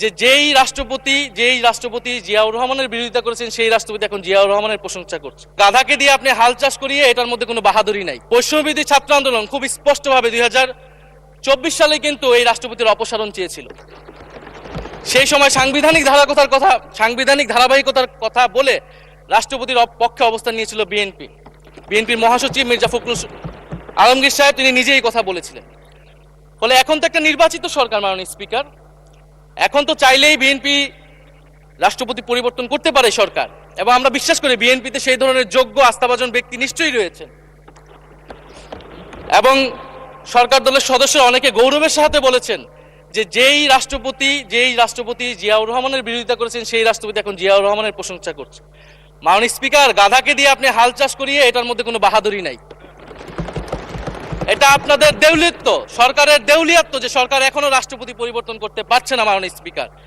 যেই রাষ্ট্রপতি জিয়াউর রহমানের বিরোধিতা করেছেন সেই রাষ্ট্রপতি এখন জিয়াউর রহমানের প্রশংসা করছে। গাধাকে দিয়ে আপনি হাল চাষ করিয়ে এটার মধ্যে কোনো বাহাদুরি নাই। বৈষম্যবিরোধী ছাত্র আন্দোলন খুব স্পষ্টভাবে 2024 সালে কিন্তু এই রাষ্ট্রপতির অপসারণ চেয়েছিল। সেই সময় সাংবিধানিক ধারাবাহিকতার কথা বলে রাষ্ট্রপতির পক্ষে অবস্থান নিয়েছিল বিএনপির মহাসচিব মির্জা ফখরুল আলমগীর সাহেব, তিনি নিজেই কথা বলেছিলেন। ফলে এখন তো একটা নির্বাচিত সরকার মাননীয় স্পিকার, এখন তো চাইলেই বিএনপি রাষ্ট্রপতি পরিবর্তন করতে পারে সরকার, এবং আমরা বিশ্বাস করি বিএনপিতে সেই ধরনের যোগ্য আস্থাভাজন ব্যক্তি নিশ্চয়ই রয়েছেন। এবং সরকার দলের সদস্যরা অনেকে গৌরবের সাথে বলেছেন যে যেই রাষ্ট্রপতি জিয়াউর রহমানের বিরোধিতা করেছেন সেই রাষ্ট্রপতি এখন জিয়াউর রহমানের প্রশংসা করছে। মাননীয় স্পিকার, গাধাকে দিয়ে আপনি হাল চাষ করিয়ে এটার মধ্যে কোনো বাহাদুরি নাই। এটা আপনাদের দেউলিয়ত্ব, সরকারের দেউলিয়াত্ব যে সরকার এখনো রাষ্ট্রপতি পরিবর্তন করতে পারছে না মাননীয় স্পিকার।